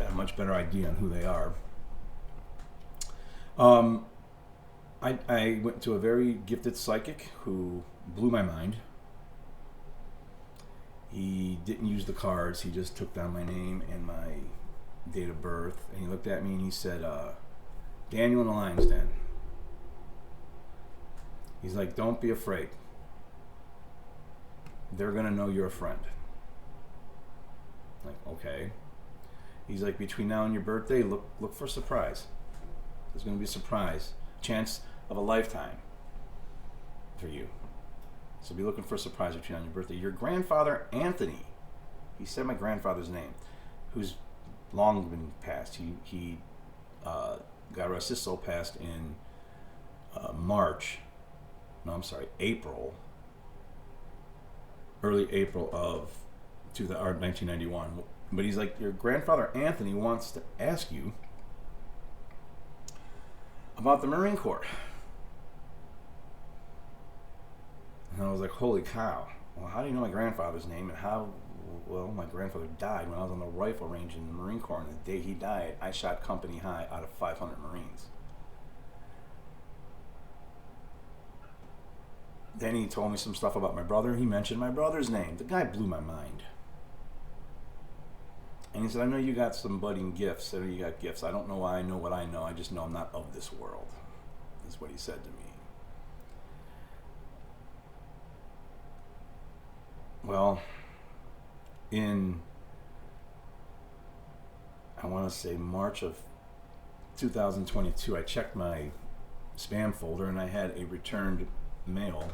I have a much better idea on who they are. I went to a very gifted psychic who blew my mind. He didn't use the cards. He just took down my name and my date of birth. And he looked at me and he said, Daniel in the Lion's Den. He's like, don't be afraid. They're going to know you're a friend. Like, okay. He's like, between now and your birthday, look for a surprise. There's going to be a surprise. Chance of a lifetime for you. So be looking for a surprise between now and your birthday. Your grandfather, Anthony, he said my grandfather's name, who's long been passed. He God rest his soul, passed in early April of 1991. But he's like, your grandfather Anthony wants to ask you about the Marine Corps. And I was like, holy cow. Well, how do you know my grandfather's name? And how? Well, my grandfather died when I was on the rifle range in the Marine Corps. And the day he died, I shot company high out of 500 Marines. Then he told me some stuff about my brother. He mentioned my brother's name. The guy blew my mind. And he said, I know you got some budding gifts. I know you got gifts. I don't know why I know what I know. I just know I'm not of this world. Is what he said to me. Well, in, I want to say March of 2022, I checked my spam folder and I had a returned mail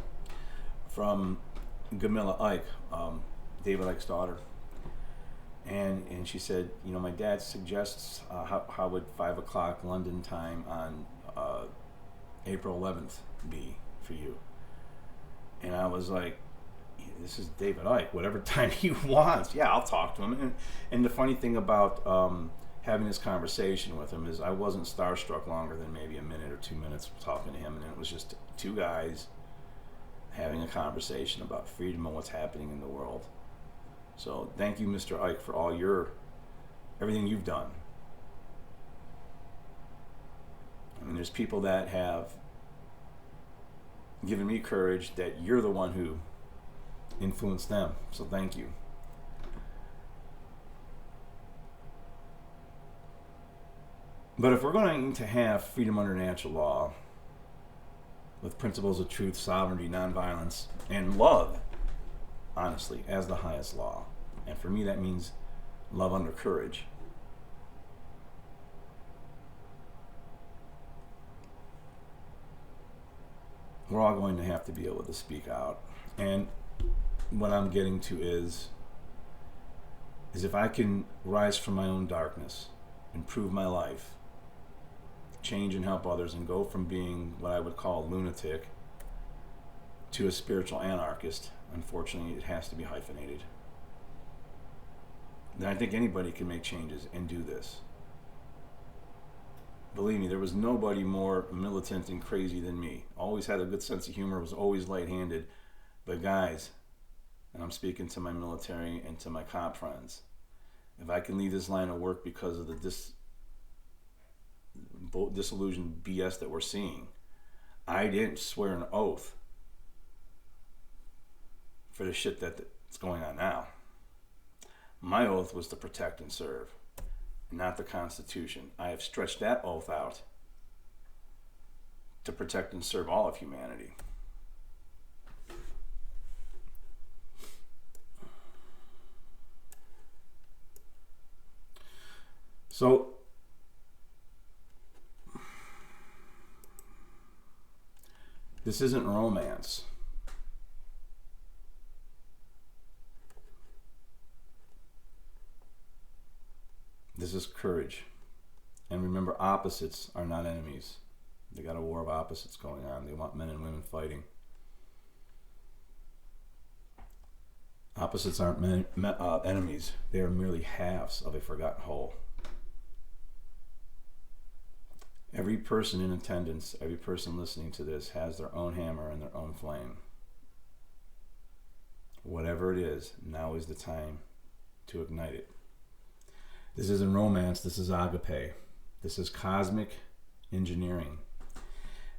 from Gamilla Ike, David Icke's daughter. And she said, you know, my dad suggests how would 5 o'clock London time on April 11th be for you? And I was like, this is David Icke, whatever time he wants. Yeah, I'll talk to him. And the funny thing about having this conversation with him is I wasn't starstruck longer than maybe a minute or 2 minutes talking to him. And it was just 2 guys having a conversation about freedom and what's happening in the world. So thank you, Mr. Icke, for everything you've done. I mean, there's people that have given me courage that you're the one who influenced them. So thank you. But if we're going to have freedom under natural law with principles of truth, sovereignty, nonviolence, and love, honestly, as the highest law, and for me that means love under courage, we're all going to have to be able to speak out. And what I'm getting to is if I can rise from my own darkness, improve my life, change and help others and go from being what I would call lunatic to a spiritual anarchist, unfortunately it has to be hyphenated. Then I think anybody can make changes and do this. Believe me, there was nobody more militant and crazy than me. Always had a good sense of humor, was always lightheaded. But guys, and I'm speaking to my military and to my cop friends, if I can leave this line of work because of the disillusioned BS that we're seeing, I didn't swear an oath for the shit that's going on now. My oath was to protect and serve, not the Constitution. I have stretched that oath out to protect and serve all of humanity. So, this isn't romance. This is courage. And remember, opposites are not enemies. They got a war of opposites going on. They want men and women fighting. Opposites aren't enemies. They are merely halves of a forgotten whole. Every person in attendance, every person listening to this has their own hammer and their own flame. Whatever it is, now is the time to ignite it. This isn't romance, this is agape. This is cosmic engineering.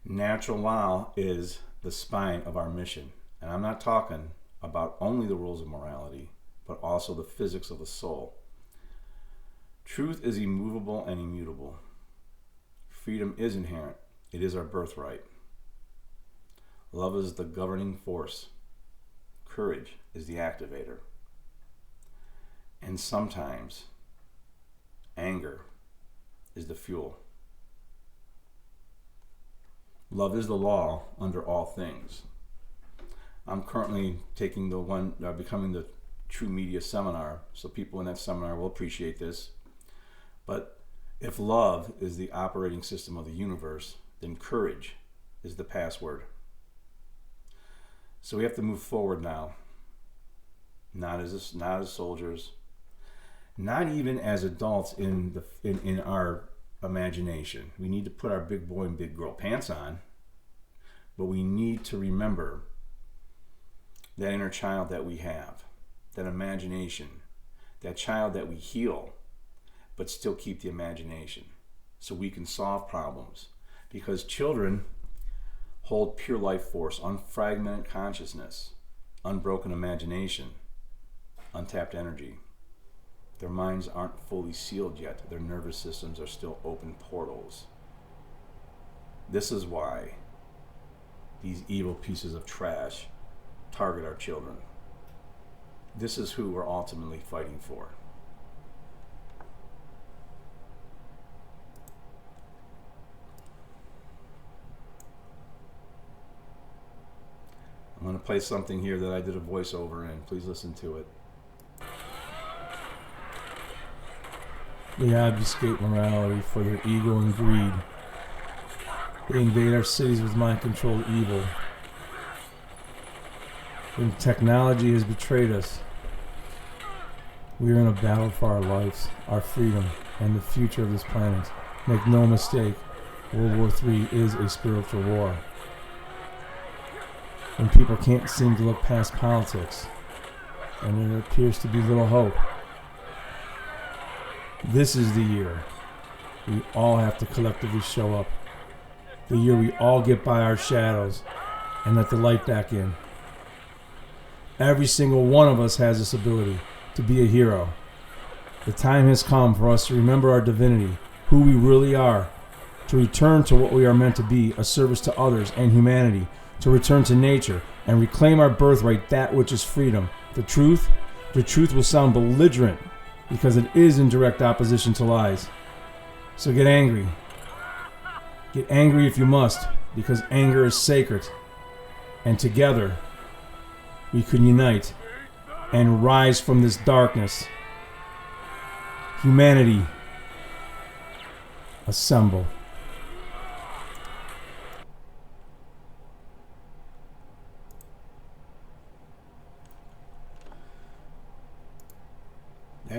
Natural law is the spine of our mission. And I'm not talking about only the rules of morality, but also the physics of the soul. Truth is immovable and immutable. Freedom is inherent. It is our birthright. Love is the governing force. Courage is the activator. And sometimes anger is the fuel. Love is the law under all things. I'm currently taking becoming the True Media seminar, so people in that seminar will appreciate this. But if love is the operating system of the universe, then courage is the password. So we have to move forward now, not as soldiers, not even as adults in our imagination. We need to put our big boy and big girl pants on, but we need to remember that inner child that we have, that imagination, that child that we heal, but still keep the imagination so we can solve problems. Because children hold pure life force, unfragmented consciousness, unbroken imagination, untapped energy. Their minds aren't fully sealed yet. Their nervous systems are still open portals. This is why these evil pieces of trash target our children. This is who we're ultimately fighting for. I'm going to play something here that I did a voiceover in. Please listen to it. They obfuscate morality for their ego and greed. They invade our cities with mind-controlled evil. When technology has betrayed us, we are in a battle for our lives, our freedom, and the future of this planet. Make no mistake, World War III is a spiritual war. When people can't seem to look past politics, and there appears to be little hope, this is the year we all have to collectively show up. The year we all get by our shadows and let the light back in. Every single one of us has this ability to be a hero. The time has come for us to remember our divinity, who we really are, to return to what we are meant to be, a service to others and humanity, to return to nature and reclaim our birthright, that which is freedom. The truth will sound belligerent because it is in direct opposition to lies. So get angry. Get angry if you must, because anger is sacred. And together, we can unite and rise from this darkness. Humanity, assemble.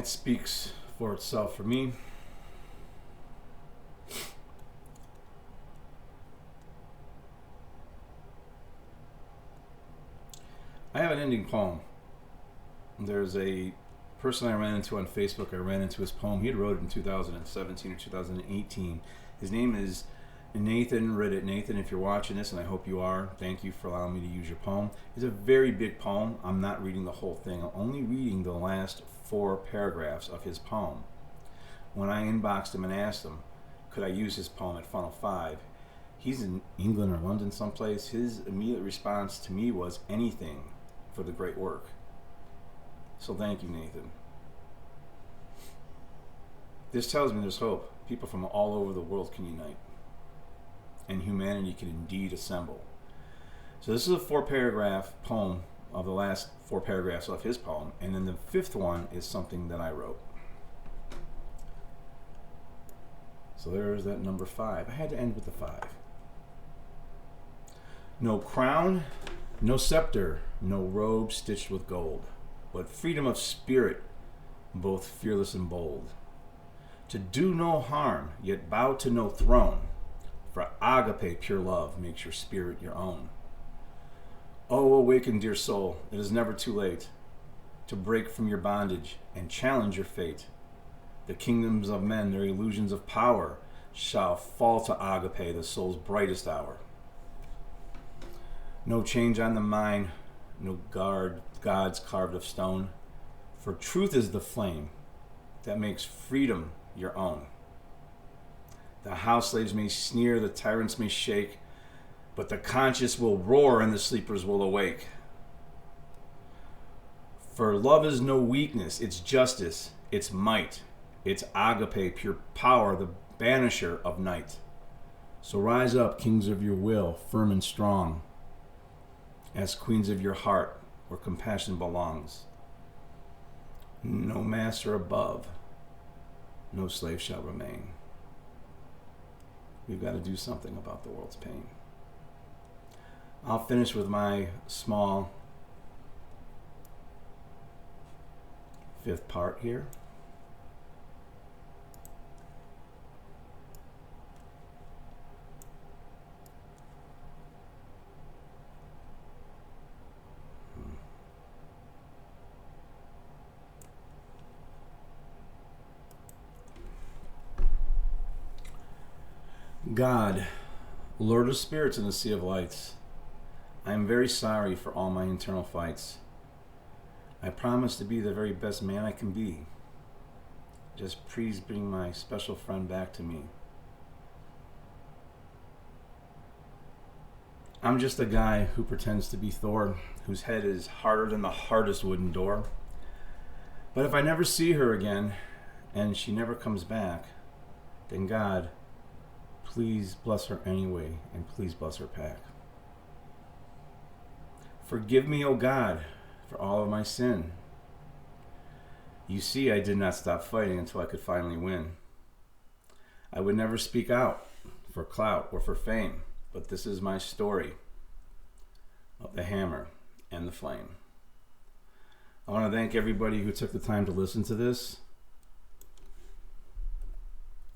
That speaks for itself for me. I have an ending poem. There's a person I ran into on Facebook. I ran into his poem. He had wrote it in 2017 or 2018. His name is Nathan Riddit. Nathan, if you're watching this, and I hope you are, thank you for allowing me to use your poem. It's a very big poem. I'm not reading the whole thing. I'm only reading the last 4 paragraphs of his poem. When I inboxed him and asked him, could I use his poem at FUNL5? He's in England or London someplace. His immediate response to me was anything for the great work. So thank you, Nathan. This tells me there's hope. People from all over the world can unite, and humanity can indeed assemble. So this is a 4-paragraph poem of the last 4 paragraphs of his poem, and then the 5th one is something that I wrote. So there's that number 5. I had to end with the 5. No crown, no scepter, no robe stitched with gold, but freedom of spirit, both fearless and bold. To do no harm, yet bow to no throne, for agape, pure love, makes your spirit your own. Oh, awaken, dear soul, it is never too late to break from your bondage and challenge your fate. The kingdoms of men, their illusions of power, shall fall to agape, the soul's brightest hour. No change on the mind, no gods carved of stone, for truth is the flame that makes freedom your own. The house slaves may sneer, the tyrants may shake, but the conscious will roar and the sleepers will awake. For love is no weakness, it's justice, it's might, it's agape, pure power, the banisher of night. So rise up, kings of your will, firm and strong, as queens of your heart, where compassion belongs. No master above, no slave shall remain. We've got to do something about the world's pain. I'll finish with my small 5th part here. God, Lord of spirits in the sea of lights, I am very sorry for all my internal fights. I promise to be the very best man I can be. Just please bring my special friend back to me. I'm just a guy who pretends to be Thor, whose head is harder than the hardest wooden door. But if I never see her again, and she never comes back, then God, please bless her anyway, and please bless her pack. Forgive me, O God, for all of my sin. You see, I did not stop fighting until I could finally win. I would never speak out for clout or for fame, but this is my story of the hammer and the flame. I want to thank everybody who took the time to listen to this.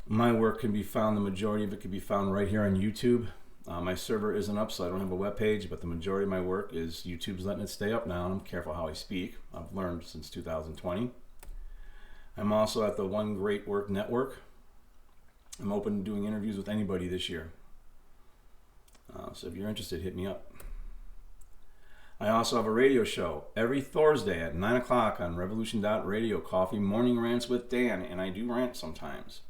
My work can be found, the majority of it can be found right here on YouTube. My server isn't up, so I don't have a web page, but the majority of my work is YouTube's letting it stay up now, and I'm careful how I speak. I've learned since 2020. I'm also at the One Great Work Network. I'm open to doing interviews with anybody this year. So if you're interested, hit me up. I also have a radio show every Thursday at 9 o'clock on Revolution.Radio, Coffee Morning Rants with Dan, and I do rant sometimes.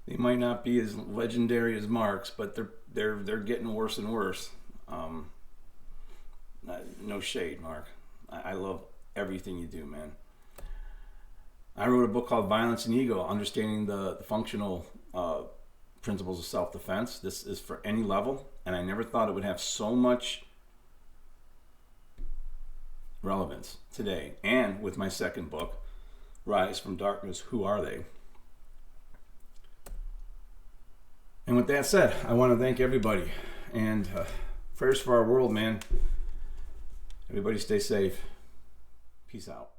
They might not be as legendary as Mark's, but they're getting worse and worse. No shade, Mark. I love everything you do, man. I wrote a book called Violence and Ego, Understanding the Functional Principles of Self-Defense. This is for any level, and I never thought it would have so much relevance today. And with my second book, Rise from Darkness, Who Are They? And with that said, I want to thank everybody, and prayers for our world, man. Everybody stay safe. Peace out.